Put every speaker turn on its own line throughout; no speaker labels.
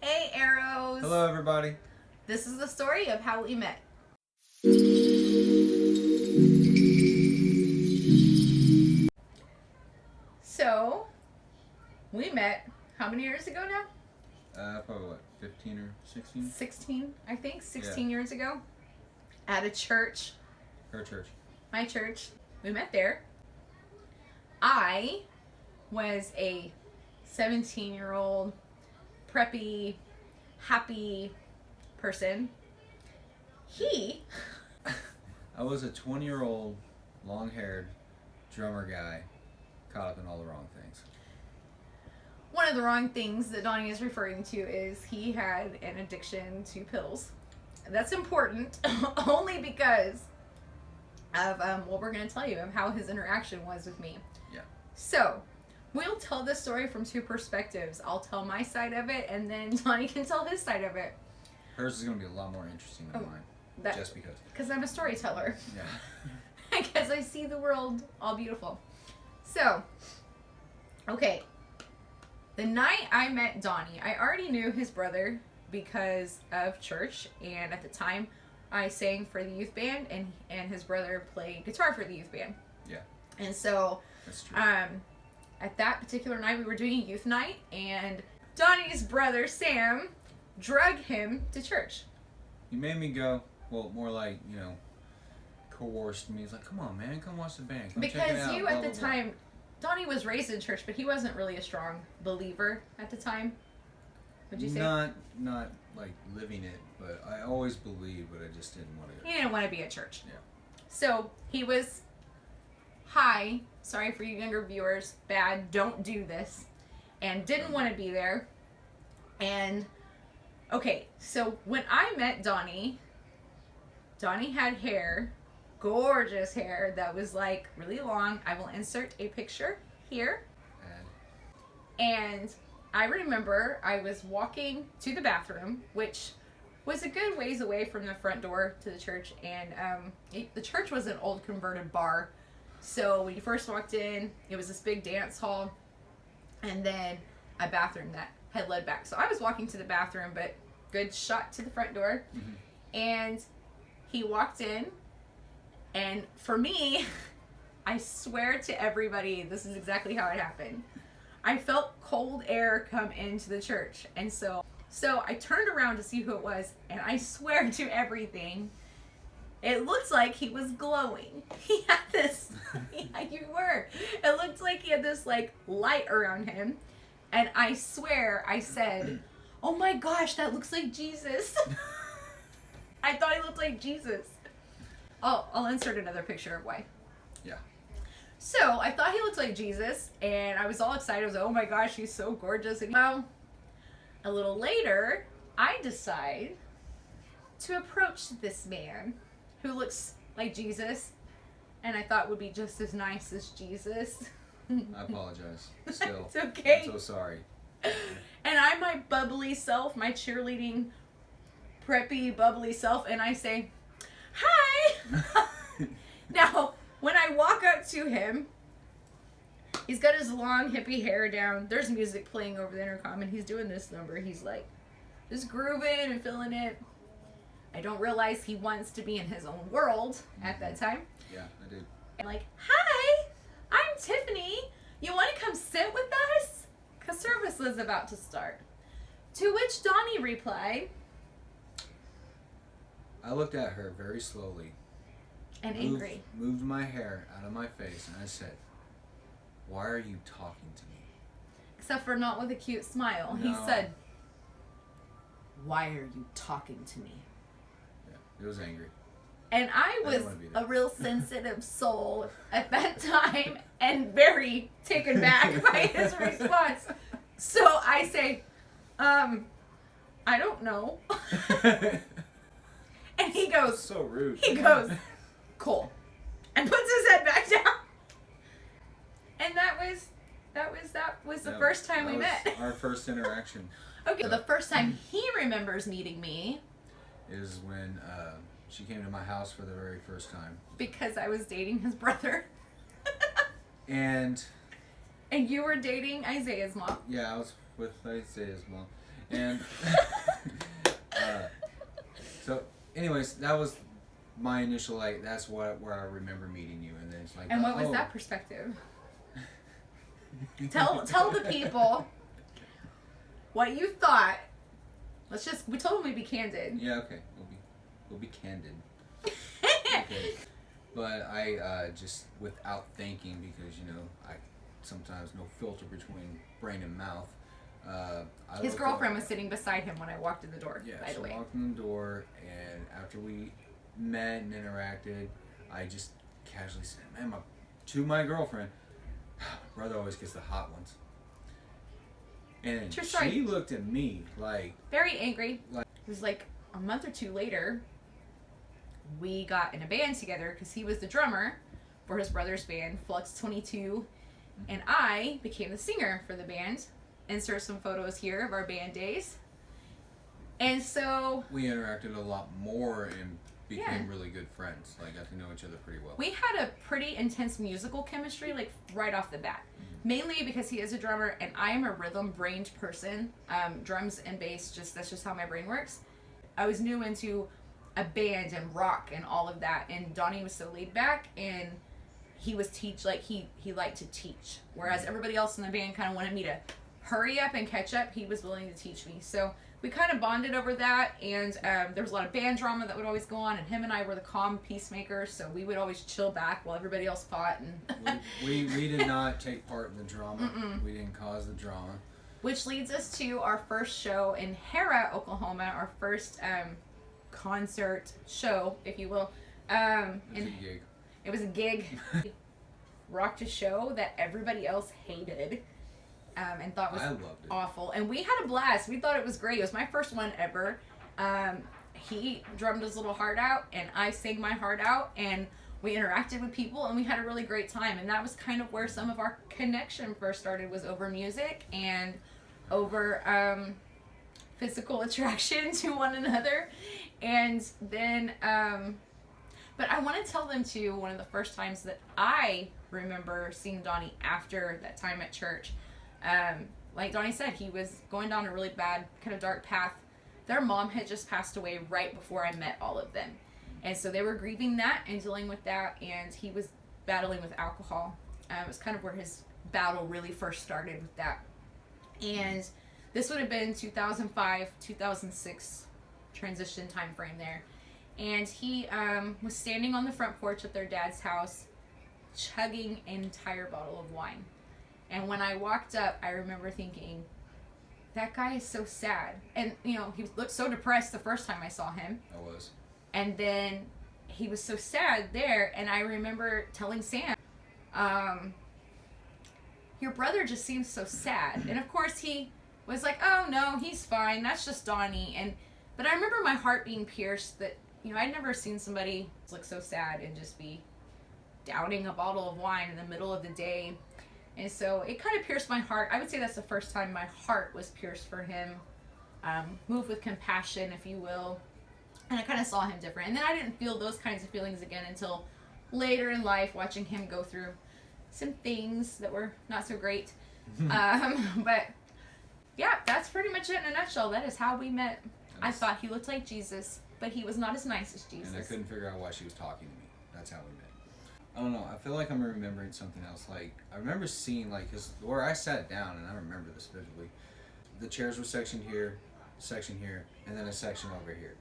Hey, Arrows.
Hello, everybody.
This is the story of how we met. So, we met how many years ago now?
Probably what, 15 or 16?
16, I think. 16 years ago. At a church.
Her church.
My church. We met there. I was a 17-year-old, preppy, happy person.
I was a 20-year-old, long-haired drummer guy caught up in all the wrong things.
One of the wrong things that Donnie is referring to is he had an addiction to pills. That's important only because of what we're going to tell you of how his interaction was with me.
Yeah.
So, we'll tell this story from two perspectives. I'll tell my side of it, and then Donnie can tell his side of it.
Hers is going to be a lot more interesting than mine. Just because.
Because I'm a storyteller.
Yeah.
Because I see the world all beautiful. So, okay. The night I met Donnie, I already knew his brother because of church, and at the time I sang for the youth band, and his brother played guitar for the youth band.
Yeah.
And so,
that's true.
at that particular night, we were doing a youth night, and Donnie's brother, Sam, drug him to church.
He made me go, well, more like, coerced me. He's like, come on, man, come watch the band. Come check it
Because
out,
you,
blah,
at the
blah, blah.
time, Donnie was raised in church, but he wasn't really a strong believer at the time. Would you say?
Not like living it, but I always believed, but I just didn't want to.
He didn't want to be at church.
Yeah.
So he was high. Sorry for you younger viewers. Bad. Don't do this. And didn't want to be there. And okay, so when I met Donnie had hair, gorgeous hair that was like really long. I will insert a picture here. And I remember I was walking to the bathroom, which was a good ways away from the front door to the church, and the church was an old converted bar. So when you first walked in, it was this big dance hall, and then a bathroom that had led back. So I was walking to the bathroom, but good shot to the front door, and he walked in, and for me, I swear to everybody, this is exactly how it happened. I felt cold air come into the church, and so I turned around to see who it was, and I swear to everything, it looked like he was glowing. He had this, yeah, you were. It looked like he had this like light around him, and I swear I said, "Oh my gosh, that looks like Jesus." I thought he looked like Jesus. I'll insert another picture of why.
Yeah.
So I thought he looked like Jesus, and I was all excited. I was like, oh my gosh, he's so gorgeous. And well, a little later, I decide to approach this man who looks like Jesus, and I thought would be just as nice as Jesus.
I apologize. Still.
It's okay.
I'm so sorry.
And I'm my bubbly self, my cheerleading, preppy, bubbly self, and I say, hi! Now, when I walk up to him, he's got his long hippie hair down. There's music playing over the intercom, and he's doing this number. He's like, just grooving and feeling it. I don't realize he wants to be in his own world at that time.
Yeah, I did.
I'm like, hi, I'm Tiffany. You want to come sit with us? Because service was about to start. To which Donnie replied,
I looked at her very slowly.
and angry.
Moved my hair out of my face, and I said, why are you talking to me?
Except for not with a cute smile.
No.
He said, why are you talking to me?
Yeah, it was angry.
And I was
didn't wanna be there.
a real sensitive soul at that time and very taken back by his response. So I say, I don't know. And he goes,
So rude.
he goes, cool. And puts his head back down. And that was the first time we met.
Our first interaction
Okay, so the first time he remembers meeting me,
is when she came to my house for the very first time.
because I was dating his brother.
And
And you were dating Isaiah's mom.
yeah, I was with Isaiah's mom. And so, anyways, that was my initial that's where I remember meeting you, and then it's like.
And what was that perspective? Tell the people what you thought. We told them we'd be candid.
Yeah, okay. We'll be candid. Okay. But I just without thinking, because I sometimes no filter between brain and mouth.
His girlfriend was sitting beside him when I walked in the door.
Yeah,
by the way.
I walked in the door, and after we met and interacted, I just casually said, "Man, to my girlfriend, brother always gets the hot ones." And
True story.
she looked at me like
very angry. It was like a month or two later. We got in a band together because he was the drummer for his brother's band, Flux 22, and I became the singer for the band. Insert some photos here of our band days. And so
we interacted a lot more and became
Yeah.
really good friends. Like, got to know each other pretty well.
We had a pretty intense musical chemistry, like right off the bat. Mainly because he is a drummer and I am a rhythm-brained person. Drums and bass, that's just how my brain works. I was new into a band and rock and all of that, and Donnie was so laid back, and he was he liked to teach, whereas everybody else in the band kind of wanted me to hurry up and catch up. He was willing to teach me, so we kind of bonded over that. And there was a lot of band drama that would always go on, and him and I were the calm peacemakers, so we would always chill back while everybody else fought. And
we did not take part in the drama. We didn't cause the drama.
Which leads us to our first show in Hera, Oklahoma, our first concert show, if you will. It was a gig. Rocked a show that everybody else hated and thought was awful. And we had a blast. We thought it was great. It was my first one ever. He drummed his little heart out, and I sang my heart out, and we interacted with people, and we had a really great time. And that was kind of where some of our connection first started, was over music and over physical attraction to one another. And then, but I want to tell them too, one of the first times that I remember seeing Donnie after that time at church, like Donnie said, he was going down a really bad, kind of dark path. Their mom had just passed away right before I met all of them. And so they were grieving that and dealing with that, and he was battling with alcohol. It was kind of where his battle really first started with that. And this would have been 2005, 2006 transition time frame there. And he was standing on the front porch of their dad's house, chugging an entire bottle of wine. And when I walked up, I remember thinking, that guy is so sad. And, he looked so depressed the first time I saw him.
I was.
And then he was so sad there, and I remember telling Sam, your brother just seems so sad. And of course he was like, oh no, he's fine, that's just Donnie. But I remember my heart being pierced that, I'd never seen somebody look so sad and just be downing a bottle of wine in the middle of the day. And so it kind of pierced my heart. I would say that's the first time my heart was pierced for him. Moved with compassion, if you will. And I kind of saw him different. And then I didn't feel those kinds of feelings again until later in life, watching him go through some things that were not so great. But yeah, that's pretty much it in a nutshell. That is how we met. I thought he looked like Jesus, but he was not as nice as Jesus.
And I couldn't figure out why she was talking to me. That's how we met. I don't know. I feel like I'm remembering something else. Like, I remember seeing, because where I sat down, and I remember this vividly, the chairs were sectioned here, and then a section over here.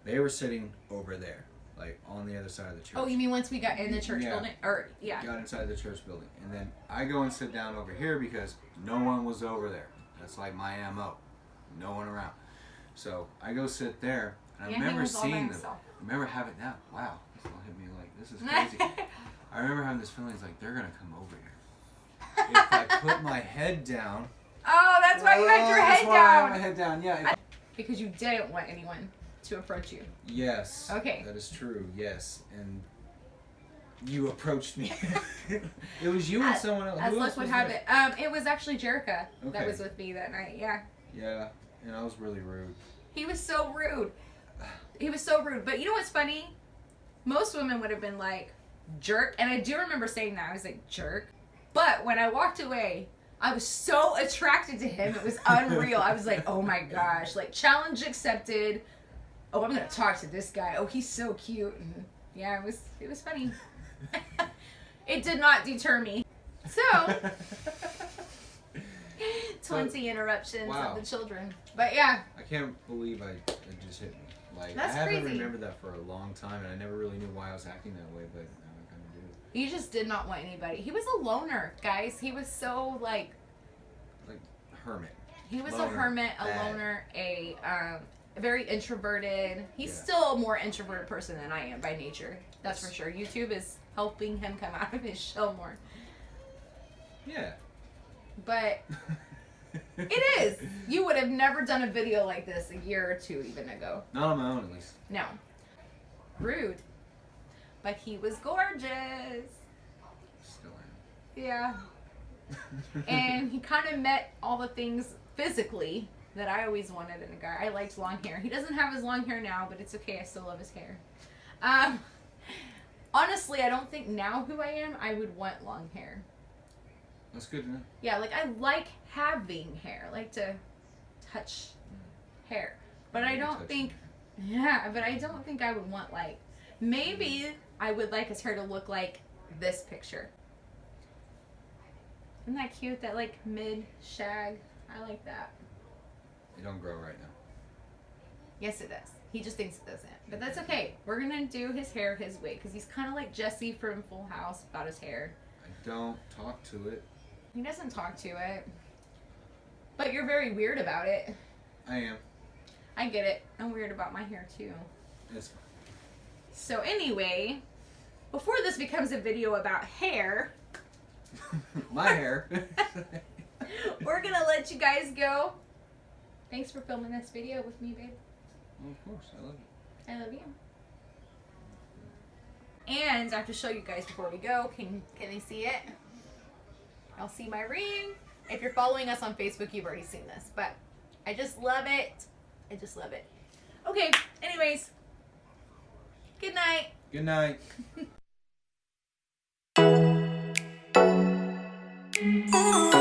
They were sitting over there, like on the other side of the church.
Oh, you mean once we got in the church building?
Got inside the church building. And then I go and sit down over here because no one was over there. That's like my MO. No one around. So I go sit there, and I remember seeing them. I remember having that. Wow, this all hit me like, this is crazy. I remember having this feeling like they're gonna come over here. If I put my head down.
Oh, that's why you had your head down.
I had my head down. Yeah.
Because you didn't want anyone to approach you.
Yes.
Okay.
That is true. Yes, and you approached me. It was you and someone else.
As luck would have it. It was actually Jerica that was with me that night. Yeah.
Yeah, and I was really rude.
He was so rude. But you know what's funny? Most women would have been like, jerk. And I do remember saying that. I was like, jerk. But when I walked away, I was so attracted to him. It was unreal. I was like, oh my gosh, like challenge accepted. Oh, I'm gonna talk to this guy. Oh, he's so cute. And yeah, it was funny. It did not deter me. So 20 interruptions
wow.
of the children. But yeah.
I can't believe it just hit me. Like
That's
I haven't
crazy.
remembered that for a long time, and I never really knew why I was acting that way, but now I kind of do.
He just did not want anybody. He was a loner, guys. He was so like
hermit.
He was
Loner.
a hermit, a
Bad.
loner, a very introverted. He's
Yeah.
still a more introverted person than I am by nature. That's for sure. YouTube is helping him come out of his shell more.
Yeah.
But it is. You would have never done a video like this a year or two even ago.
Not on my own, at least.
No. Rude. But he was gorgeous.
Still
Yeah.
am.
And he kind of met all the things physically that I always wanted in a guy. I liked long hair. He doesn't have his long hair now, but it's okay. I still love his hair. Honestly, I don't think now who I am, I would want long hair.
That's good to know.
Yeah, like I like having hair. I like to touch hair. But I don't think, yeah, but I don't think I would want like, maybe I would like his hair to look like this picture. Isn't that cute? That like mid shag. I like that.
It don't grow right now.
Yes, it does. He just thinks it doesn't. But that's okay. We're going to do his hair his way because he's kind of like Jesse from Full House about his hair.
I don't talk to it.
He doesn't talk to it. But you're very weird about it.
I am.
I get it. I'm weird about my hair too.
It's fine.
So anyway, before this becomes a video about hair,
My hair.
we're going to let you guys go. Thanks for filming this video with me, babe.
Well, of course, I love it.
I love you. And I have to show you guys before we go. Can they see it? I'll see my ring. If you're following us on Facebook, you've already seen this. But I just love it. I just love it. Okay, anyways. Good night.
Good night.
Oh.